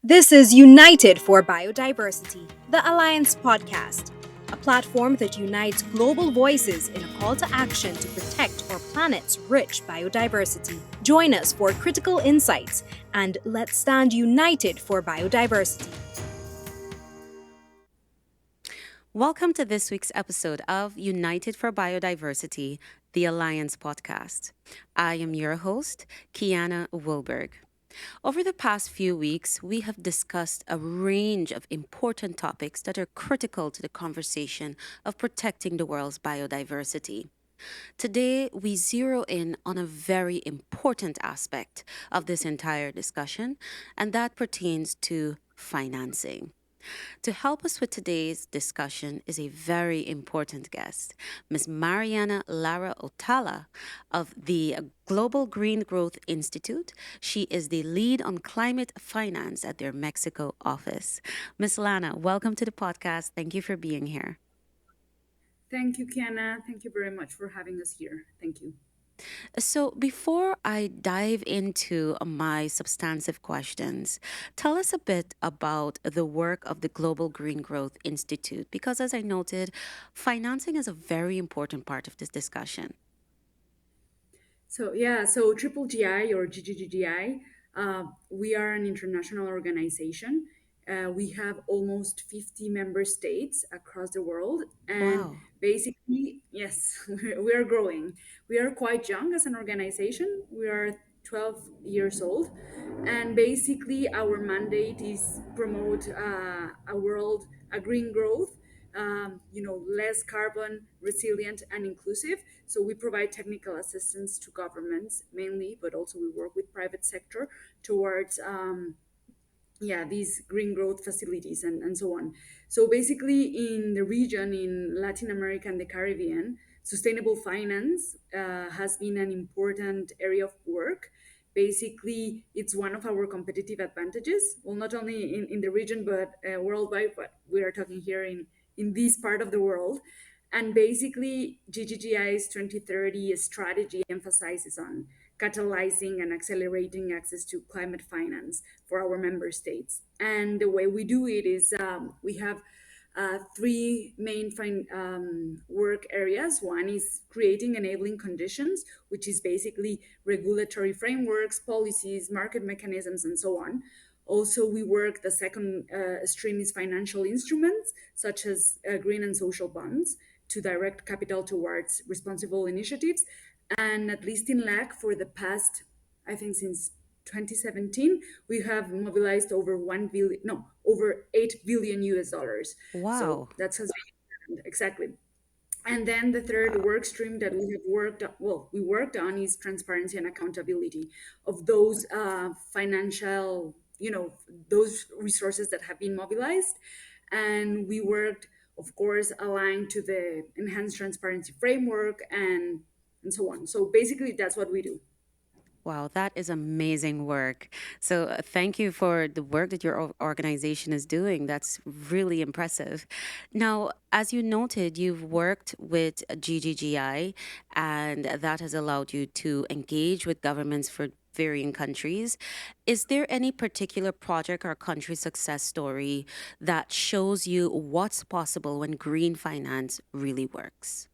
This is United for Biodiversity, the Alliance podcast, a platform that unites global voices in a call to action to protect our planet's rich biodiversity. Join us for critical insights and let's stand united for biodiversity. Welcome to this week's episode of United for Biodiversity, the Alliance podcast. I am your host, Kiana Wilberg. Over the past few weeks, we have discussed a range of important topics that are critical to the conversation of protecting the world's biodiversity. Today, we zero in on a very important aspect of this entire discussion, and that pertains to financing. To help us with today's discussion is a very important guest, Ms. Marianna Lara Otaola of the Global Green Growth Institute. She is the lead on climate finance at their Mexico office. Ms. Lana, welcome to the podcast. Thank you for being here. Thank you, Kiana. Thank you very much for having us here. Thank you. So, before I dive into my substantive questions, tell us a bit about the work of the Global Green Growth Institute, because as I noted, financing is a very important part of this discussion. So Triple GI or GGGI, we are an international organization. We have almost 50 member states across the world, and Wow. basically, yes, we are growing. We are quite young as an organization. We are 12 years old, and basically, our mandate is promote a green growth, less carbon resilient and inclusive. So we provide technical assistance to governments mainly, but also we work with private sector towards these green growth facilities and so on. So basically, in the region, in Latin America and the Caribbean, sustainable finance has been an important area of work. Basically, it's one of our competitive advantages. Well, not only in the region, but worldwide, but we are talking here in this part of the world. And basically, GGGI's 2030 strategy emphasizes on catalyzing and accelerating access to climate finance for our member states. And the way we do it is we have three main work areas. One is creating enabling conditions, which is basically regulatory frameworks, policies, market mechanisms, and so on. Also, we work the second stream is financial instruments, such as green and social bonds, to direct capital towards responsible initiatives. And at least in LAC, for the past, I think since 2017, we have mobilized over 1 billion, no, over 8 billion US dollars. So Wow. that's has been exactly. And then the third work stream that we have we worked on is transparency and accountability of those financial, those resources that have been mobilized. And we worked, of course, aligned to the enhanced transparency framework and so on. So basically, that's what we do. Wow, that is amazing work. So, thank you for the work that your organization is doing. That's really impressive. Now, as you noted, you've worked with GGGI, and that has allowed you to engage with governments for varying countries. Is there any particular project or country success story that shows you what's possible when green finance really works?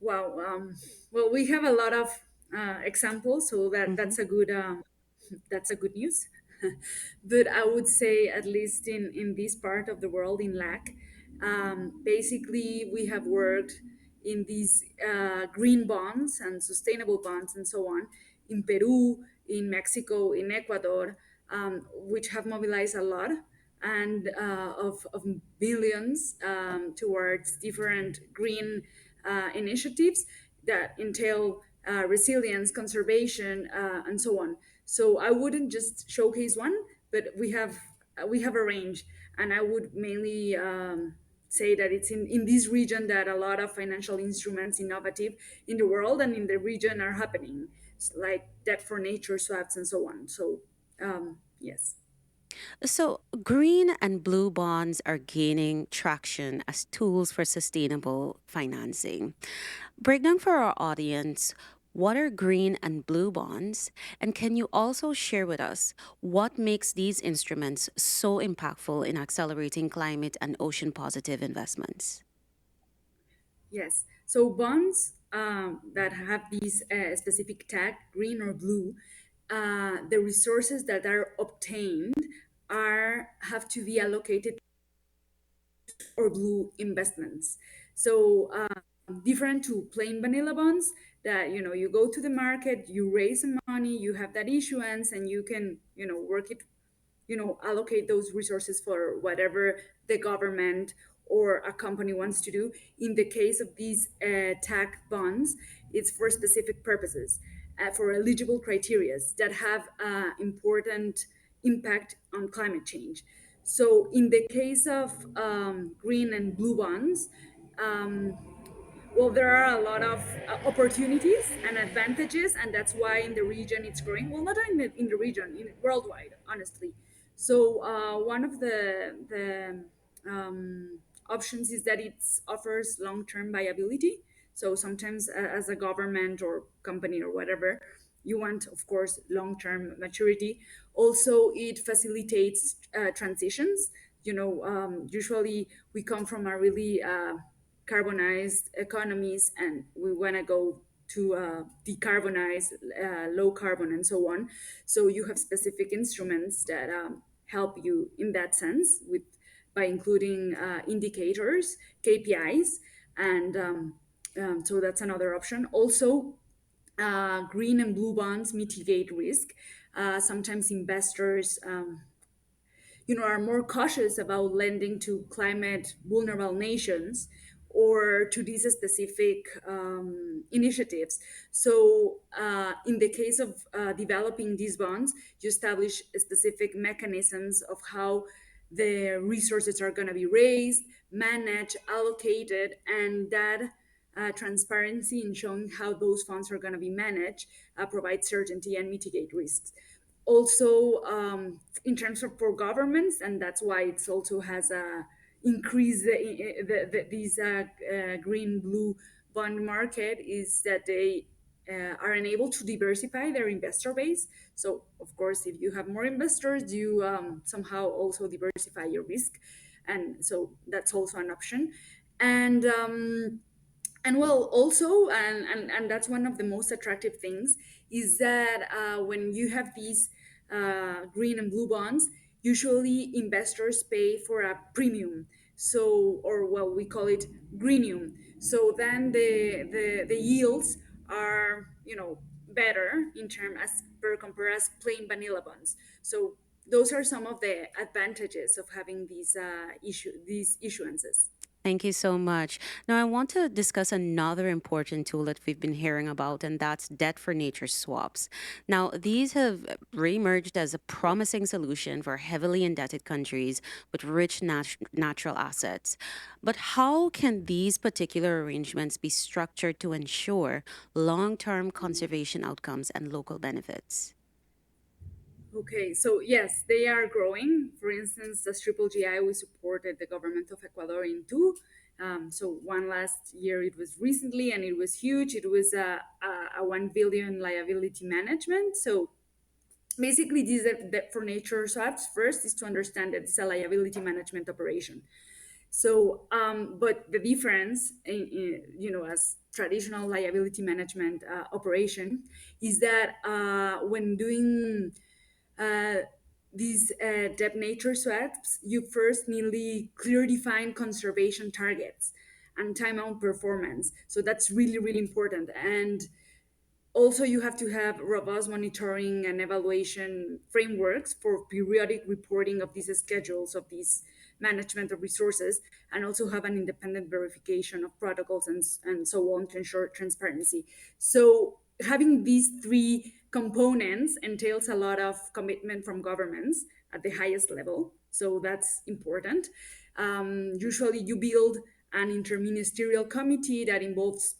Wow. Well, we have a lot of examples, so Hmm. that's a good news. But I would say, at least in this part of the world, in LAC, basically we have worked in these green bonds and sustainable bonds and so on in Peru, in Mexico, in Ecuador, which have mobilized a lot and of billions towards different green initiatives that entail resilience, conservation, and so on. So I wouldn't just showcase one, but we have a range, and I would mainly say that it's in this region that a lot of financial instruments, innovative in the world and in the region, are happening, like debt for nature swaps and so on. So yes. So, green and blue bonds are gaining traction as tools for sustainable financing. Break down for our audience What are green and blue bonds? And can you also share with us what makes these instruments so impactful in accelerating climate and ocean positive investments? Yes. So bonds that have these specific tag, green or blue, the resources that are obtained are have to be allocated or blue investments. So different to plain vanilla bonds that you go to the market, you raise some money, you have that issuance, and you can work it, allocate those resources for whatever the government or a company wants to do. In the case of these tag bonds, it's for specific purposes, for eligible criteria that have important impact on climate change. So in the case of green and blue bonds, um, well, there are a lot of opportunities and advantages, and that's why in the region it's growing. Well, not in the region, in worldwide, honestly. So one of the options is that it offers long-term viability. So sometimes, as a government or company or whatever, you want, of course, long-term maturity. Also, it facilitates transitions. Usually we come from a really carbonized economies, and we want to go to decarbonize, low carbon, and so on. So you have specific instruments that help you in that sense, with by including indicators, KPIs, and so that's another option. Also, green and blue bonds mitigate risk. Sometimes investors are more cautious about lending to climate vulnerable nations or to these specific initiatives. So in the case of developing these bonds, you establish specific mechanisms of how the resources are going to be raised, managed, allocated, and that transparency in showing how those funds are going to be managed provide certainty and mitigate risks. Also, in terms of for governments, and that's why it's also has increased these green blue bond market, is that they are unable to diversify their investor base. So of course, if you have more investors, you somehow also diversify your risk, and so that's also an option. And well, also, and that's one of the most attractive things, is that when you have these green and blue bonds, usually investors pay for a premium. So, or well, we call it greenium. So then the yields are better in term as per compare as plain vanilla bonds. So those are some of the advantages of having these issuances. Thank you so much. Now, I want to discuss another important tool that we've been hearing about, and that's debt for nature swaps. Now, these have reemerged as a promising solution for heavily indebted countries with rich natural assets. But how can these particular arrangements be structured to ensure long term conservation outcomes and local benefits? Okay, so yes, they are growing. For instance, as Triple GI, we supported the government of Ecuador in two. So one last year, it was recently, and it was huge. It was a 1 billion liability management. So basically, these are for nature swaps. First is to understand that it's a liability management operation. So, but the difference, as traditional liability management operation, is that when doing uh, these debt nature swaps, you first nearly clear define conservation targets and time on performance. So that's really, really important. And also, you have to have robust monitoring and evaluation frameworks for periodic reporting of these schedules of these management of resources, and also have an independent verification of protocols and so on to ensure transparency. So having these three components entails a lot of commitment from governments at the highest level. So that's important. Usually you build an interministerial committee that involves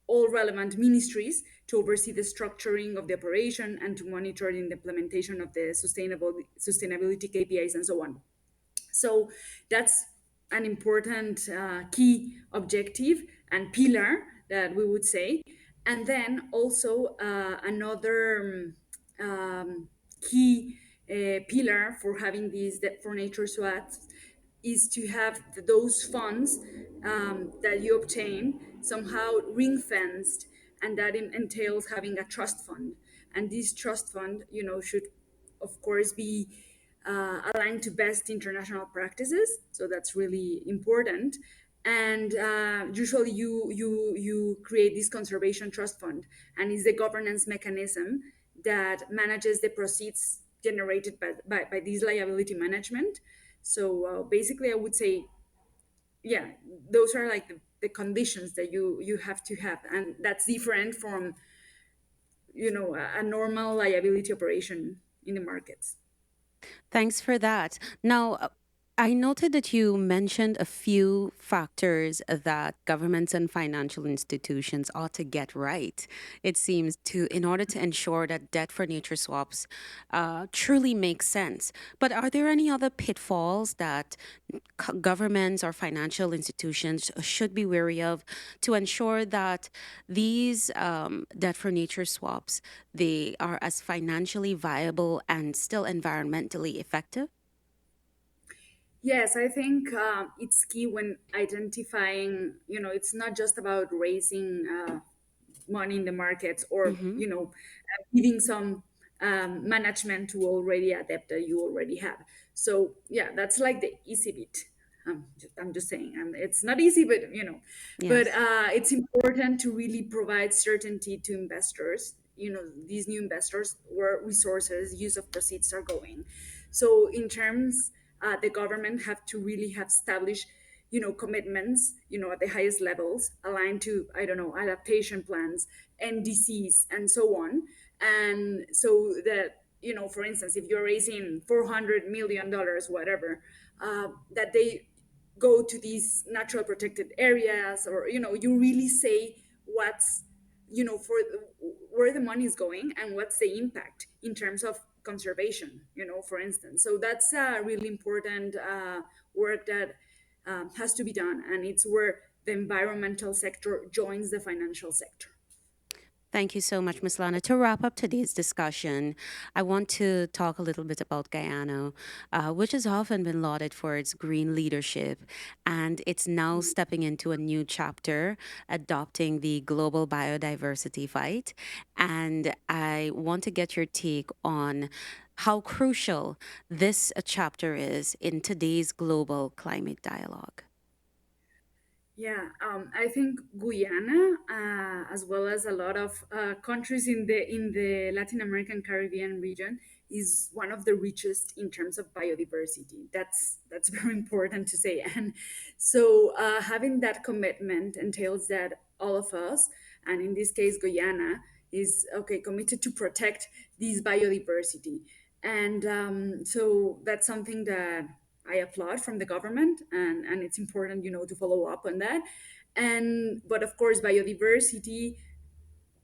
all relevant ministries to oversee the structuring of the operation and to monitor the implementation of the sustainability KPIs and so on. So that's an important key objective and pillar that we would say. And then also another key pillar for having these debt for nature swaps is to have those funds that you obtain somehow ring fenced, and that entails having a trust fund. And this trust fund, should of course be aligned to best international practices. So that's really important. And usually you create this conservation trust fund, and is the governance mechanism that manages the proceeds generated by this liability management. So basically, I would say, yeah, those are like the conditions that you have to have, and that's different from a normal liability operation in the markets. Thanks for that. Now, I noted that you mentioned a few factors that governments and financial institutions ought to get right. It seems to, in order to ensure that debt for nature swaps truly make sense. But are there any other pitfalls that governments or financial institutions should be wary of to ensure that these debt for nature swaps they are as financially viable and still environmentally effective? Yes, I think it's key when identifying, it's not just about raising money in the markets, or, Mm-hmm. giving some management to already a debt that you already have. So, yeah, that's like the easy bit. I'm just saying, it's not easy, but, but Yes. it's important to really provide certainty to investors, these new investors, where resources, use of proceeds are going. So, in terms, the government have to really have established commitments at the highest levels, aligned to, I don't know, adaptation plans, NDCs, and so on. And so that, for instance, if you're raising $400 million, whatever, that they go to these natural protected areas, or you really say what's, for where the money is going, and what's the impact in terms of conservation, for instance. So that's really important work that has to be done, and it's where the environmental sector joins the financial sector. Thank you so much, Ms. Lana. To wrap up today's discussion, I want to talk a little bit about Guyana, which has often been lauded for its green leadership, and it's now stepping into a new chapter, adopting the global biodiversity fight. And I want to get your take on how crucial this chapter is in today's global climate dialogue. Yeah, I think Guyana, as well as a lot of countries in the Latin American Caribbean region, is one of the richest in terms of biodiversity. That's very important to say. And so, having that commitment entails that all of us, and in this case, Guyana, is okay committed to protect this biodiversity. And so that's something that I applaud from the government, and it's important, to follow up on that. And but of course, biodiversity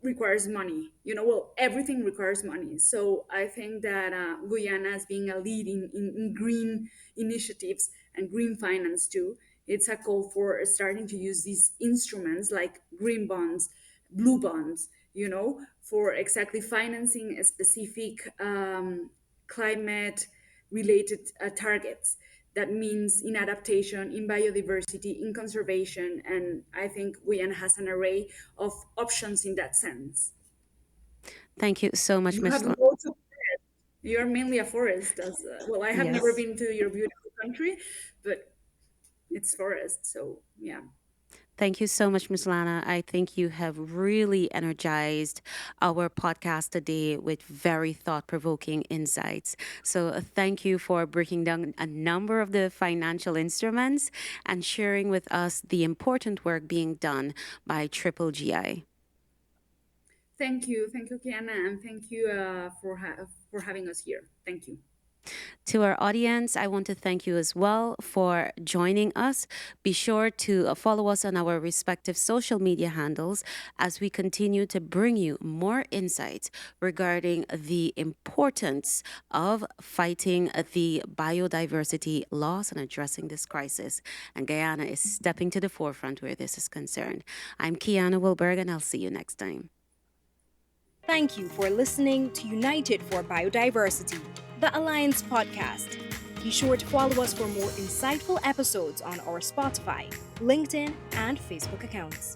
requires money. Well, everything requires money. So I think that Guyana, as being a lead in green initiatives and green finance too, it's a call for starting to use these instruments like green bonds, blue bonds, for exactly financing a specific climate related targets. That means in adaptation, in biodiversity, in conservation, and I think Guyana has an array of options in that sense. Thank you so much, You Ms. have loads of forest. You're mainly a forest, as well. I have never Yes. been to your beautiful country, but it's forest. So yeah. Thank you so much, Ms. Lana. I think you have really energized our podcast today with very thought provoking insights. So, thank you for breaking down a number of the financial instruments and sharing with us the important work being done by Triple GI. Thank you, Kiana, and thank you for having us here. Thank you. To our audience, I want to thank you as well for joining us. Be sure to follow us on our respective social media handles as we continue to bring you more insights regarding the importance of fighting the biodiversity loss and addressing this crisis. And Guyana is stepping to the forefront where this is concerned. I'm Kiana Wilberg, and I'll see you next time. Thank you for listening to United for Biodiversity, the Alliance podcast. Be sure to follow us for more insightful episodes on our Spotify, LinkedIn, and Facebook accounts.